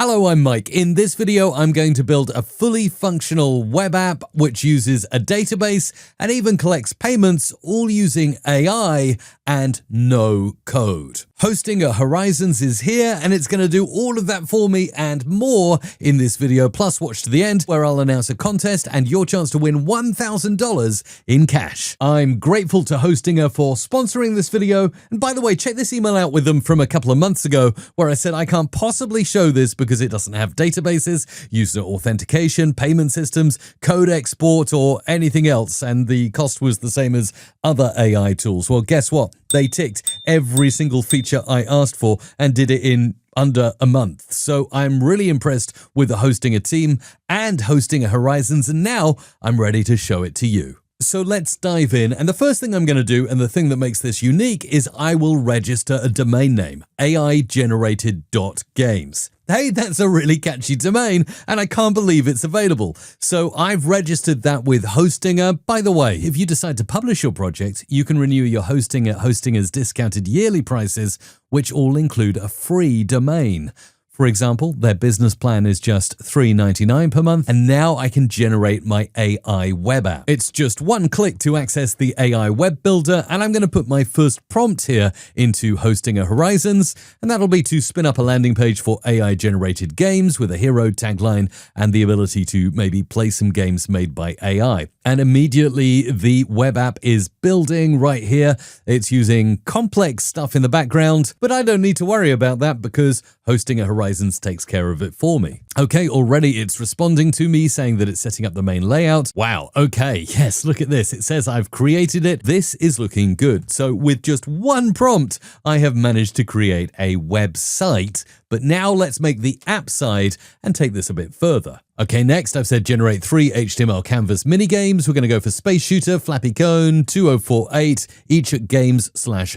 Hello, I'm Mike. In this video, I'm going to build a fully functional web app which uses a database and even collects payments, all using AI and no code. Hosting Horizons is here, and it's going to do all of that for me and more in this video. Plus, watch to the end where I'll announce a contest and your chance to win $1,000 in cash. I'm grateful to Hostinger for sponsoring this video. And by the way, check this email out with them from a couple of months ago where I said I can't possibly show this because it doesn't have databases, user authentication, payment systems, code export, or anything else. And the cost was the same as other AI tools. Well, guess what? They ticked every single feature I asked for and did it in under a month. So I'm really impressed with the Hostinger team and Hostinger Horizons, and now I'm ready to show it to you. So let's dive in, and the first thing I'm going to do, and the thing that makes this unique, is I will register a domain name, aigenerated.games. Hey, that's a really catchy domain, and I can't believe it's available. So I've registered that with Hostinger. By the way, if you decide to publish your project, you can renew your hosting at Hostinger's discounted yearly prices, which all include a free domain. For example, their business plan is just $3.99 per month, and now I can generate my AI web app. It's just one click to access the AI web builder, and I'm going to put my first prompt here into Hostinger Horizons, and that'll be to spin up a landing page for AI-generated games with a hero tagline and the ability to maybe play some games made by AI. And immediately the web app is building right here. It's using complex stuff in the background, but I don't need to worry about that because Hostinger Horizons takes care of it for me. Okay, already it's responding to me saying that it's setting up the main layout. Wow, okay, yes, look at this. It says I've created it. This is looking good. So with just one prompt, I have managed to create a website. But now let's make the app side and take this a bit further. Okay, next I've said generate 3 HTML canvas minigames. We're going to go for Space Shooter, Flappy Cone, 2048, each at games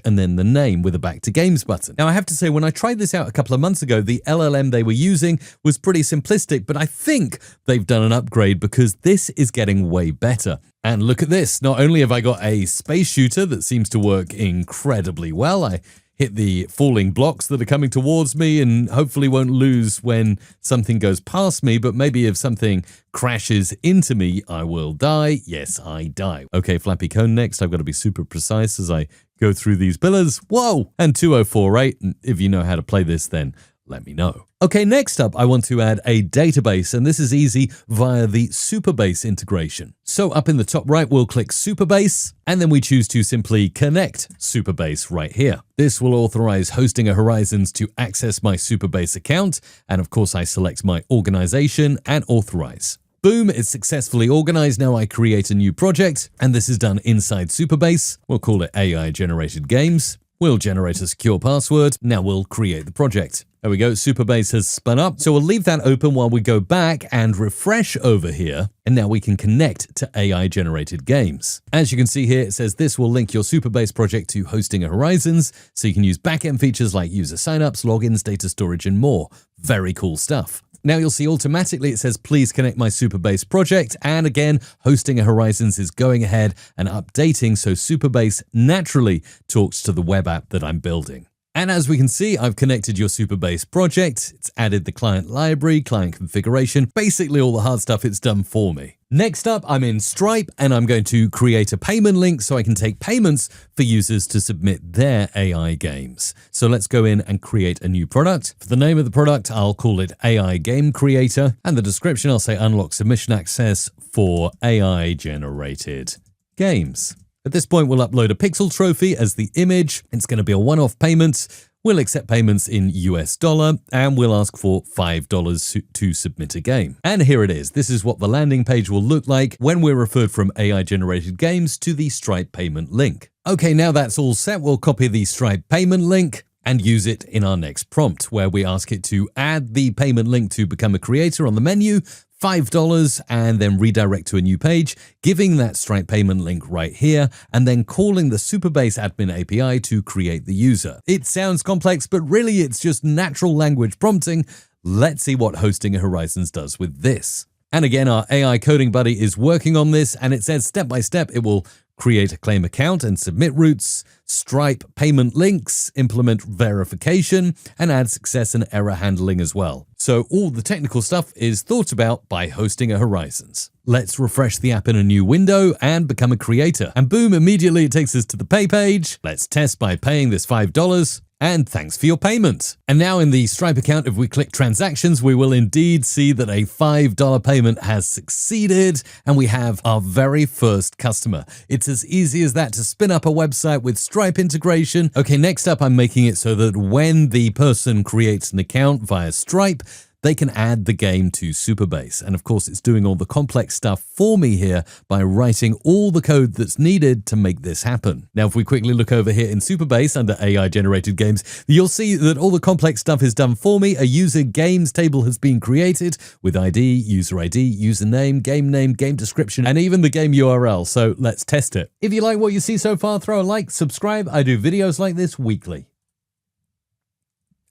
/ and then the name with a back to games button. Now I have to say, when I tried this out a couple of months ago, the LLM they were using was pretty simplistic, but I think they've done an upgrade because this is getting way better. And look at this. Not only have I got a space shooter that seems to work incredibly well, I hit the falling blocks that are coming towards me and hopefully won't lose when something goes past me, but maybe if something crashes into me, I will die. Yes, I die. Okay, Flappy Cone next. I've got to be super precise as I go through these pillars. Whoa! And 2048. And if you know how to play this, then let me know. Okay, next up, I want to add a database, and this is easy via the Supabase integration. So up in the top right, we'll click Supabase, and then we choose to simply connect Supabase right here. This will authorize Hostinger Horizons to access my Supabase account, and of course, I select my organization and authorize. Boom, it's successfully organized. Now I create a new project, and this is done inside Supabase. We'll call it AI Generated Games. We'll generate a secure password. Now we'll create the project. There we go, Supabase has spun up. So we'll leave that open while we go back and refresh over here. And now we can connect to AI-generated games. As you can see here, it says this will link your Supabase project to Hostinger Horizons, so you can use backend features like user signups, logins, data storage, and more. Very cool stuff. Now you'll see automatically it says, please connect my Supabase project. And again, Hostinger Horizons is going ahead and updating, so Supabase naturally talks to the web app that I'm building. And as we can see, I've connected your Supabase project. It's added the client library, client configuration, basically all the hard stuff it's done for me. Next up, I'm in Stripe, and I'm going to create a payment link so I can take payments for users to submit their AI games. So let's go in and create a new product. For the name of the product, I'll call it AI Game Creator. And the description, I'll say unlock submission access for AI generated games. At this point, we'll upload a pixel trophy as the image. It's going to be a one-off payment. We'll accept payments in US dollar, and we'll ask for $5 to submit a game. And here it is. This is what the landing page will look like when we're referred from AI-generated games to the Stripe payment link. Okay, now that's all set. We'll copy the Stripe payment link and use it in our next prompt, where we ask it to add the payment link to become a creator on the menu, $5, and then redirect to a new page, giving that Stripe payment link right here, and then calling the Supabase admin API to create the user. It sounds complex, but really it's just natural language prompting. Let's see what Hostinger Horizons does with this. And again, our AI coding buddy is working on this, and it says step by step, it will create a claim account and submit routes, Stripe payment links, implement verification, and add success and error handling as well. So all the technical stuff is thought about by Hostinger Horizons. Let's refresh the app in a new window and become a creator. And boom, immediately it takes us to the pay page. Let's test by paying this $5. And thanks for your payment. And now in the Stripe account, if we click transactions, we will indeed see that a $5 payment has succeeded and we have our very first customer. It's as easy as that to spin up a website with Stripe integration. Okay, next up, I'm making it so that when the person creates an account via Stripe, they can add the game to Supabase. And of course, it's doing all the complex stuff for me here by writing all the code that's needed to make this happen. Now, if we quickly look over here in Supabase under AI-generated games, you'll see that all the complex stuff is done for me. A user games table has been created with ID, username, game description, and even the game URL. So let's test it. If you like what you see so far, throw a like, subscribe. I do videos like this weekly.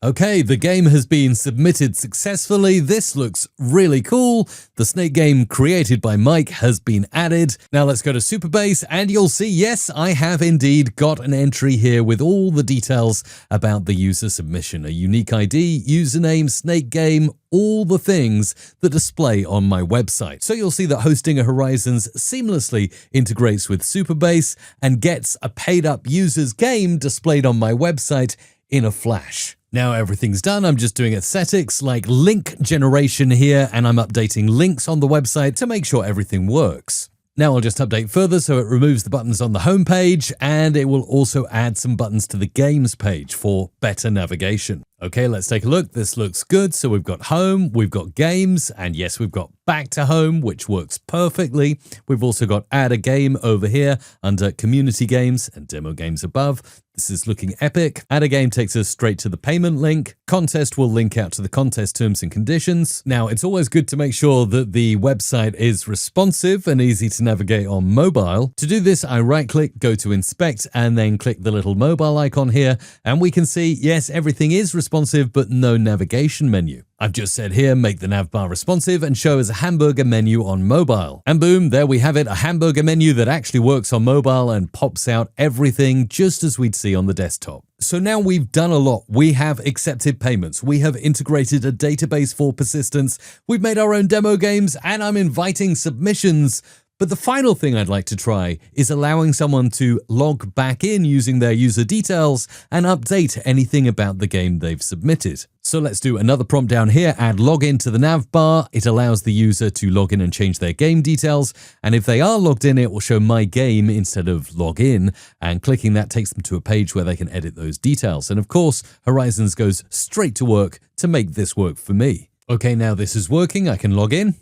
Okay, the game has been submitted successfully. This looks really cool. The snake game created by Mike has been added. Now let's go to Supabase and you'll see, yes, I have indeed got an entry here with all the details about the user submission. A unique ID, username, snake game, all the things that display on my website. So you'll see that Hostinger Horizons seamlessly integrates with Supabase and gets a paid up user's game displayed on my website in a flash. Now everything's done. I'm just doing aesthetics like link generation here, and I'm updating links on the website to make sure everything works. Now I'll just update further so it removes the buttons on the home page, and it will also add some buttons to the games page for better navigation. Okay, let's take a look. This looks good. So we've got home, we've got games, and yes, we've got back to home, which works perfectly. We've also got add a game over here under community games and demo games above. This is looking epic. Add a game takes us straight to the payment link. Contest will link out to the contest terms and conditions. Now, it's always good to make sure that the website is responsive and easy to navigate on mobile. To do this, I right-click, go to inspect, and then click the little mobile icon here. And we can see, yes, everything is responsive, but no navigation menu. I've just said here, make the navbar responsive and show as a hamburger menu on mobile. And boom, there we have it, a hamburger menu that actually works on mobile and pops out everything just as we'd see on the desktop. So now we've done a lot. We have accepted payments. We have integrated a database for persistence. We've made our own demo games, and I'm inviting submissions. But the final thing I'd like to try is allowing someone to log back in using their user details and update anything about the game they've submitted. So let's do another prompt down here, add login to the nav bar. It allows the user to log in and change their game details. And if they are logged in, it will show my game instead of log in. And clicking that takes them to a page where they can edit those details. And of course, Horizons goes straight to work to make this work for me. Okay, now this is working. I can log in.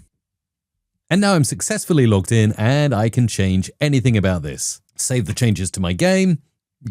And now I'm successfully logged in and I can change anything about this. Save the changes to my game,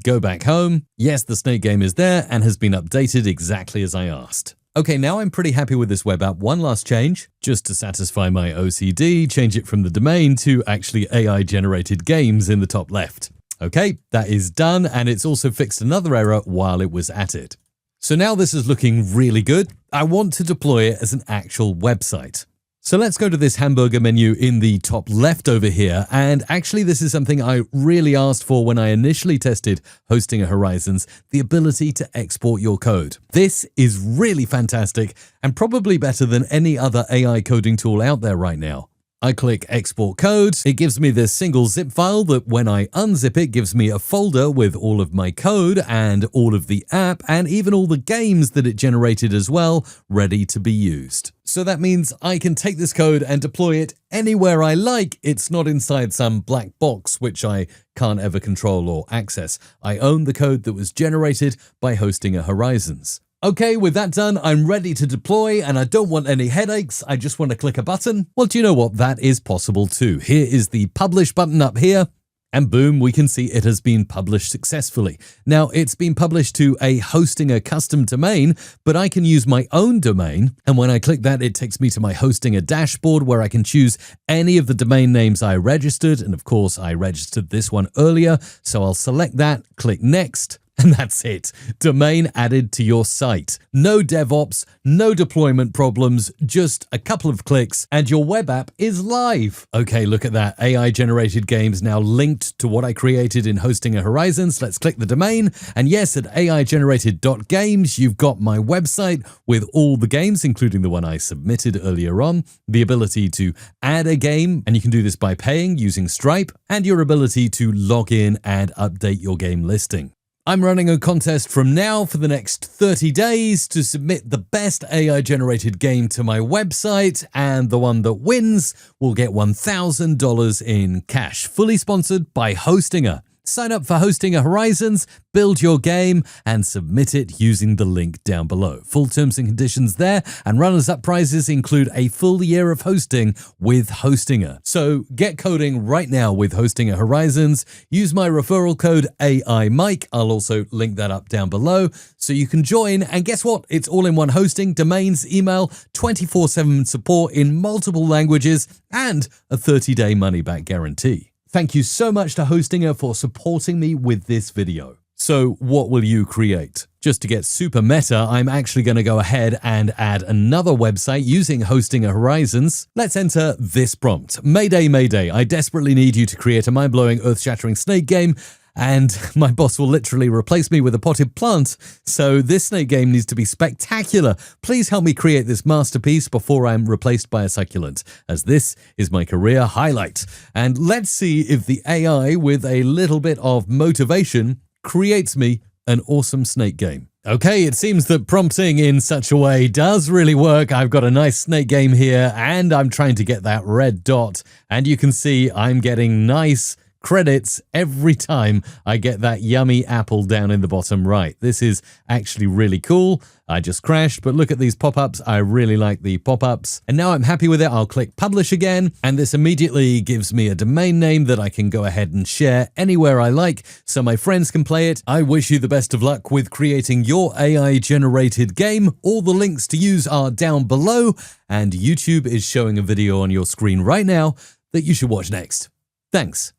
go back home. Yes, the snake game is there and has been updated exactly as I asked. Okay, now I'm pretty happy with this web app. One last change, just to satisfy my OCD, change it from the domain to actually AI-generated games in the top left. Okay, that is done, and it's also fixed another error while it was at it. So now this is looking really good. I want to deploy it as an actual website. So let's go to this hamburger menu in the top left over here. And actually, this is something I really asked for when I initially tested Hostinger Horizons, the ability to export your code. This is really fantastic and probably better than any other AI coding tool out there right now. I click export code. It gives me this single zip file that when I unzip it gives me a folder with all of my code and all of the app and even all the games that it generated as well, ready to be used. So that means I can take this code and deploy it anywhere I like. It's not inside some black box, which I can't ever control or access. I own the code that was generated by Hostinger Horizons. Okay, with that done, I'm ready to deploy and I don't want any headaches. I just want to click a button. Well, do you know what? That is possible too. Here is the publish button up here. And boom, we can see it has been published successfully. Now, it's been published to a Hostinger custom domain, but I can use my own domain. And when I click that, it takes me to my Hostinger dashboard where I can choose any of the domain names I registered. And of course, I registered this one earlier. So I'll select that, click next. And that's it. Domain added to your site. No DevOps, no deployment problems, just a couple of clicks and your web app is live. Okay, look at that. AI-generated games now linked to what I created in Hostinger Horizons. Let's click the domain. And yes, at aigenerated.games, you've got my website with all the games, including the one I submitted earlier on, the ability to add a game, and you can do this by paying using Stripe, and your ability to log in and update your game listing. I'm running a contest from now for the next 30 days to submit the best AI-generated game to my website, and the one that wins will get $1,000 in cash, fully sponsored by Hostinger. Sign up for Hostinger Horizons, build your game, and submit it using the link down below. Full terms and conditions there, and runners-up prizes include a full year of hosting with Hostinger. So get coding right now with Hostinger Horizons. Use my referral code AIMike. I'll also link that up down below so you can join. And guess what? It's all-in-one hosting, domains, email, 24/7 support in multiple languages, and a 30-day money-back guarantee. Thank you so much to Hostinger for supporting me with this video. So what will you create? Just to get super meta, I'm actually going to go ahead and add another website using Hostinger Horizons. Let's enter this prompt. Mayday, Mayday, I desperately need you to create a mind-blowing, earth-shattering snake game, and my boss will literally replace me with a potted plant. So this snake game needs to be spectacular. Please help me create this masterpiece before I'm replaced by a succulent, as this is my career highlight. And let's see if the AI with a little bit of motivation creates me an awesome snake game. Okay, it seems that prompting in such a way does really work. I've got a nice snake game here, and I'm trying to get that red dot. And you can see I'm getting nice credits every time I get that yummy apple down in the bottom right. This is actually really cool. I just crashed, but look at these pop-ups. I really like the pop-ups. And now I'm happy with it. I'll click publish again, and this immediately gives me a domain name that I can go ahead and share anywhere I like so my friends can play it. I wish you the best of luck with creating your AI-generated game. All the links to use are down below, and YouTube is showing a video on your screen right now that you should watch next. Thanks.